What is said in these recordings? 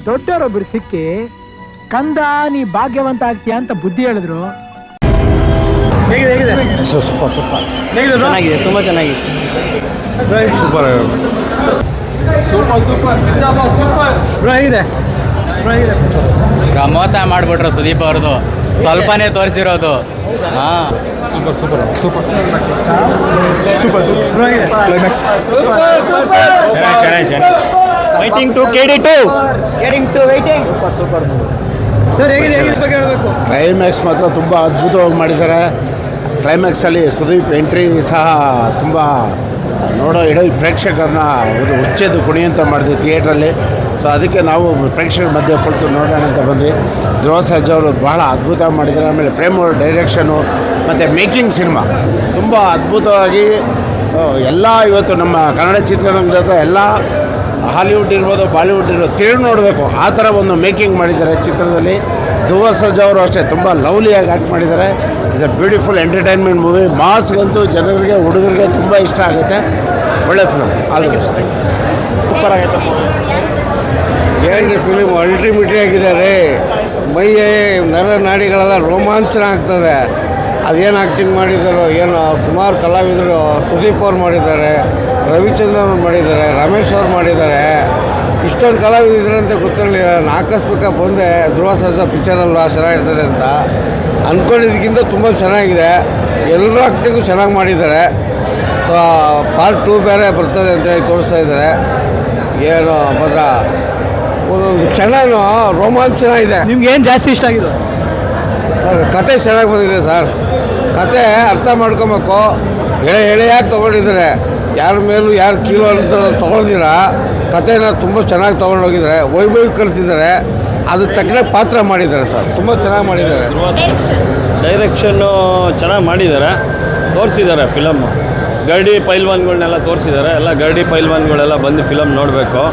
ದೊಡ್ಡವರೊಬ್ರು ಸಿಕ್ಕಿ ಕಂದ ನೀ ಭಾಗ್ಯವಂತ ಆಗ್ತೀಯ ಅಂತ ಬುದ್ಧಿ ಹೇಳಿದ್ರು. ಚೆನ್ನಾಗಿದೆ, ತುಂಬ ಚೆನ್ನಾಗಿದೆ. ಸೂಪರ್ ಇದೆ. ಮೋಸ ಮಾಡಿಬಿಟ್ರು ಸುದೀಪ್ ಅವ್ರದ್ದು, ಸ್ವಲ್ಪನೇ ತೋರಿಸಿರೋದು. ಹಾಂ, super super super super climax ಚೆನ್ನಾಗಿ waiting to KD2 waiting. Super sir ಹೇಗಿದೆ ಬಗ್ಗೆ ಹೇಳಬೇಕು. ಕ್ಲೈಮ್ಯಾಕ್ಸ್ ಮಾತ್ರ ತುಂಬ ಅದ್ಭುತವಾಗಿ ಮಾಡಿದ್ದಾರೆ. ಕ್ಲೈಮ್ಯಾಕ್ಸಲ್ಲಿ ಸುದೀಪ್ ಎಂಟ್ರಿ ಸಹ ತುಂಬ ಇಡೀ ಪ್ರೇಕ್ಷಕರನ್ನ ಒಂದು ಹುಚ್ಚೆದ್ದು ಕುಣಿಯಂತ ಮಾಡಿದ್ವಿ ಥಿಯೇಟ್ರಲ್ಲಿ. ಸೊ ಅದಕ್ಕೆ ನಾವು ಪ್ರೇಕ್ಷಕರ ಮಧ್ಯೆ ಕುಳಿತು ನೋಡೋಣ ಅಂತ ಬಂದ್ವಿ. ಧ್ರುವ ಸರ್ಜಾ ಅವರು ಬಹಳ ಅದ್ಭುತ ಮಾಡಿದ್ದಾರೆ. ಆಮೇಲೆ ಪ್ರೇಮ್ ಅವ್ರ ಡೈರೆಕ್ಷನು ಮತ್ತು ಮೇಕಿಂಗ್ ಸಿನಿಮಾ ತುಂಬ ಅದ್ಭುತವಾಗಿ ಎಲ್ಲ ಇವತ್ತು ನಮ್ಮ ಕನ್ನಡ ಚಿತ್ರರಂಗದ ಹತ್ರ ಎಲ್ಲ ಹಾಲಿವುಡ್ ಇರ್ಬೋದು, ಬಾಲಿವುಡ್ ಇರ್ಬೋದು, ತಿರುಗಿ ನೋಡಬೇಕು ಆ ಥರ ಒಂದು ಮೇಕಿಂಗ್ ಮಾಡಿದ್ದಾರೆ ಚಿತ್ರದಲ್ಲಿ. ಧ್ರುವ ಸರ್ಜಾ ಅವರು ಅಷ್ಟೇ ತುಂಬ ಲವ್ಲಿಯಾಗಿ ಆ್ಯಕ್ಟ್ ಮಾಡಿದ್ದಾರೆ. It's a beautiful entertainment movie. ಮಾಸ್ಗಂತೂ ಜನರಿಗೆ, ಹುಡುಗರಿಗೆ ತುಂಬ ಇಷ್ಟ ಆಗುತ್ತೆ. ಒಳ್ಳೆ film, all the best. Super ಆಗೈತೆ ಏನು ಫಿಲಿಮ್ ಅಲ್ಟಿಮೇಟಿ ಆಗಿದ್ದಾರೆ. ಮೈ ನರನಾಡಿಗಳೆಲ್ಲ ರೋಮಾಂಚನ ಆಗ್ತದೆ. ಅದೇನು ಆ್ಯಕ್ಟಿಂಗ್ ಮಾಡಿದ್ದಾರೋ ಏನು, ಸುಮಾರು ಕಲಾವಿದರು ಸುದೀಪ್ ಅವ್ರು ಮಾಡಿದ್ದಾರೆ, ರವಿಚಂದ್ರನ್ ಅವ್ರು ಮಾಡಿದ್ದಾರೆ, ರಮೇಶ್ ಅವ್ರು ಮಾಡಿದ್ದಾರೆ. ಇಷ್ಟೊಂದು ಕಲಾವಿದರು ಅಂತ ಗೊತ್ತಿರಲಿಲ್ಲ. ನಾನು ಆಕಸ್ಮಿಕ ಬಂದೆ ಧ್ರುವ ಸರ್ಜಾ ಪಿಕ್ಚರಲ್ವ ಚೆನ್ನಾಗಿರ್ತದೆ ಅಂತ ಅಂದ್ಕೊಂಡಿದ್ದಕ್ಕಿಂತ ತುಂಬ ಚೆನ್ನಾಗಿದೆ. ಎಲ್ಲರೂ ಆ್ಯಕ್ಟಿಂಗು ಚೆನ್ನಾಗಿ ಮಾಡಿದ್ದಾರೆ. ಸೊ ಪಾರ್ಟ್ 2 ಬೇರೆ ಬರ್ತದೆ ಅಂತೇಳಿ ತೋರಿಸ್ತಾ ಇದ್ದಾರೆ. ಏನು ಮಾತ್ರ ಒಂದೊಂದು ಚೆನ್ನಾಗಿ ರೋಮಾಂಚನ ಇದೆ. ನಿಮ್ಗೆ ಏನು ಜಾಸ್ತಿ ಇಷ್ಟ ಆಗಿದೆ ಸರ್? ಕತೆ ಚೆನ್ನಾಗಿ ಬಂದಿದೆ ಸರ್. ಕತೆ ಅರ್ಥ ಮಾಡ್ಕೊಬೇಕು. ಎಳೆಯಾಗಿ ತೊಗೊಂಡಿದ್ದಾರೆ. ಯಾರ ಮೇಲೂ ಯಾರು ಕೀಲೋ ಅಂತ ತೊಗೊಳ್ದಿರ ಕತೆನ ತುಂಬ ಚೆನ್ನಾಗಿ ತೊಗೊಂಡೋಗಿದ್ದಾರೆ. ವೈಭವೀಕರಿಸಿದ್ದಾರೆ. ಅದು ತಕ್ಕನೆ ಪಾತ್ರ ಮಾಡಿದ್ದಾರೆ ಸರ್. ತುಂಬ ಚೆನ್ನಾಗಿ ಮಾಡಿದ್ದಾರೆ. ಡೈರೆಕ್ಷನ್ನು ಚೆನ್ನಾಗಿ ಮಾಡಿದ್ದಾರೆ, ತೋರಿಸಿದ್ದಾರೆ ಫಿಲಮ್ಮು. ಗರಡಿ ಪೈಲ್ವಾನ್ಗಳನ್ನೆಲ್ಲ ತೋರಿಸಿದ್ದಾರೆ. ಎಲ್ಲ ಗರಡಿ ಪೈಲ್ವಾನ್ಗಳೆಲ್ಲ ಬಂದು ಫಿಲಮ್ ನೋಡಬೇಕು.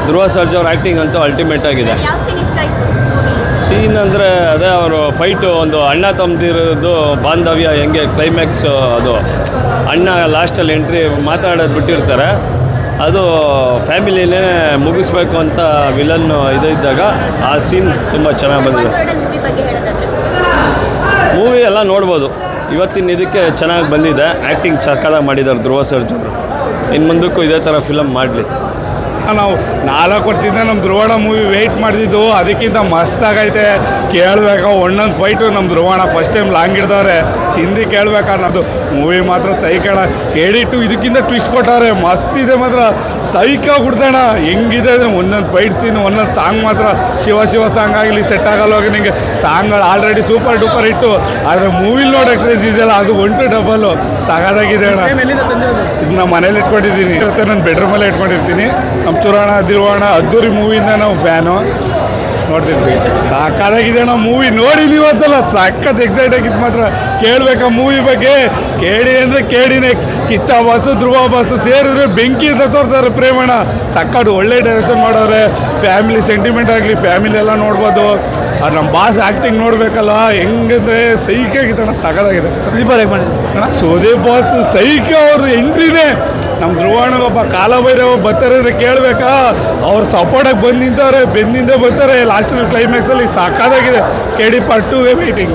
ಧ್ರುವ ಸರ್ಜಾ ಅವ್ರ ಆ್ಯಕ್ಟಿಂಗ್ ಅಂತೂ ಅಲ್ಟಿಮೇಟ್ ಆಗಿದೆ. ಸೀನ್ ಅಂದರೆ ಅದೇ ಅವರು ಫೈಟು, ಒಂದು ಅಣ್ಣ ತಮ್ಮದಿರೋದು ಬಾಂಧವ್ಯ ಹೆಂಗೆ ಕ್ಲೈಮ್ಯಾಕ್ಸು, ಅದು ಅಣ್ಣ ಲಾಸ್ಟಲ್ಲಿ ಎಂಟ್ರಿ ಮಾತಾಡೋದು ಬಿಟ್ಟಿರ್ತಾರೆ. ಅದು ಫ್ಯಾಮಿಲಿನೇ ಮುಗಿಸ್ಬೇಕು ಅಂತ ವಿಲನ್ ಇದ್ದಾಗ ಆ ಸೀನ್ ತುಂಬ ಚೆನ್ನಾಗಿ ಬಂದಿದೆ. ಮೂವಿ ಎಲ್ಲ ನೋಡ್ಬೋದು. ಇವತ್ತಿನ ಇದಕ್ಕೆ ಚೆನ್ನಾಗಿ ಬಂದಿದೆ. ಆ್ಯಕ್ಟಿಂಗ್ ಸಕ್ಕತ್ತಾಗಿ ಮಾಡಿದ್ದಾರೆ ಧ್ರುವ ಸರ್ಜಾ ಅವರು. ಇನ್ನು ಮುಂದಕ್ಕೂ ಇದೇ ಥರ ಫಿಲಮ್ ಮಾಡಲಿ. ನಾವು 4 ವರ್ಷದಿಂದ ನಮ್ಮ ಧ್ರುವಣ ಮೂವಿ ವೆಯ್ಟ್ ಮಾಡ್ತಿದ್ದು. ಅದಕ್ಕಿಂತ ಮಸ್ತಾಗೈತೆ. ಕೇಳಬೇಕಾ ಒಂದೊಂದು ಫೈಟು ನಮ್ಮ ಧ್ರುವಣ ಫಸ್ಟ್ ಟೈಮ್ ಲಾಂಗ್ ಹಿಡ್ದವ್ರೆ. ಚಿಂದಿ ಕೇಳಬೇಕಾ ಅನ್ನೋದು ಮೂವಿ ಮಾತ್ರ ಸೈಕಣ. KD2 ಇದಕ್ಕಿಂತ ಟ್ವಿಸ್ಟ್ ಕೊಟ್ಟವ್ರೆ. ಮಸ್ತ್ ಇದೆ ಮಾತ್ರ, ಸೈಕಾಗಿ ಬಿಡ್ತಾಣ. ಹೆಂಗಿದೆ ಅಂದರೆ ಒಂದೊಂದು ಫೈಟ್ ಸೀನು, ಒಂದೊಂದು ಸಾಂಗ್ ಮಾತ್ರ ಶಿವ ಶಿವ ಸಾಂಗ್ ಆಗಲಿ ಸೆಟ್ ಆಗಲ್ಲ. ನಿಮಗೆ ಸಾಂಗ್ಗಳು ಆಲ್ರೆಡಿ ಸೂಪರ್ ಡೂಪರ್ ಇಟ್ಟು, ಆದರೆ ಮೂವಿಲಿ ನೋಡೋ ಕ್ರೇಜ್ ಇದೆಯಲ್ಲ ಅದು 1 to 2 ಸಗದಾಗಿದೆ ಅಣ್ಣ. ಇದು ನಮ್ಮ ಮನೇಲಿ ಇಟ್ಕೊಂಡಿದ್ದೀನಿ, ನನ್ನ ಬೆಡ್ರೂಮಲ್ಲೇ ಇಟ್ಕೊಂಡಿರ್ತೀನಿ. ನಮ್ಮ ಚುರಾಣ ದಿರುವಾಣ ಅದ್ದೂರಿ ಮೂವಿಯಿಂದ ನಾವು ಫ್ಯಾನು, ನೋಡ್ತಿರ್ತೀವಿ. ಸಾಕಾಗಿದೆ ಅಣ್ಣ ಮೂವಿ. ನೋಡಿ ನೀವತ್ತಲ್ಲ ಸಖತ್ ಎಕ್ಸೈಟ್ ಆಗಿದ್ದು ಮಾತ್ರ. ಕೇಳಬೇಕಾ ಮೂವಿ ಬಗ್ಗೆ? KD ಅಂದರೆ KDನೇ. ಕಿಚ್ಚ ಬಾಸು, ಧ್ರುವ ಬಾಸು ಸೇರಿದ್ರೆ ಬೆಂಕಿ ಅಂತ ತೋರಿಸ್ತಾರೆ. ಪ್ರೇಮಣ್ಣ ಸಕ್ಕತ್ತು ಒಳ್ಳೆ ಡೈರೆಕ್ಷನ್ ಮಾಡೋರೆ. ಫ್ಯಾಮಿಲಿ ಸೆಂಟಿಮೆಂಟ್ ಆಗಲಿ, ಫ್ಯಾಮಿಲಿ ಎಲ್ಲ ನೋಡ್ಬೋದು. ಅದು ನಮ್ಮ ಬಾಸ್ ಆ್ಯಕ್ಟಿಂಗ್ ನೋಡಬೇಕಲ್ಲ, ಹೆಂಗಂದರೆ ಸೈಕಾಗಿತ್ತಣ್ಣ, ಸಖತ್ತಾಗಿದೆ. ಸ್ಲೀಪರ್ ಹೇಗೆ ಮಾಡಿದ್ರು? ಸುದೀಪ್ ಬಾಸ್ ಸೈಕ. ಅವ್ರ ಎಂಟ್ರಿನೇ ನಮ್ಮ ಧ್ರುವಣ್ಣಗೊಬ್ಬ ಕಾಲಭೈರವ ಬರ್ತಾರೆ ಕೇಳಬೇಕಾ? ಅವ್ರು ಸಪೋರ್ಟಾಗಿ ಬಂದು ನಿಂತವ್ರೆ, ಬೆನ್ನಿಂದ ಬರ್ತಾರೆ. ಲಾಸ್ಟಲ್ಲಿ ಕ್ಲೈಮ್ಯಾಕ್ಸಲ್ಲಿ ಸಾಕಾಗಿದೆ. KD Part 2 waiting.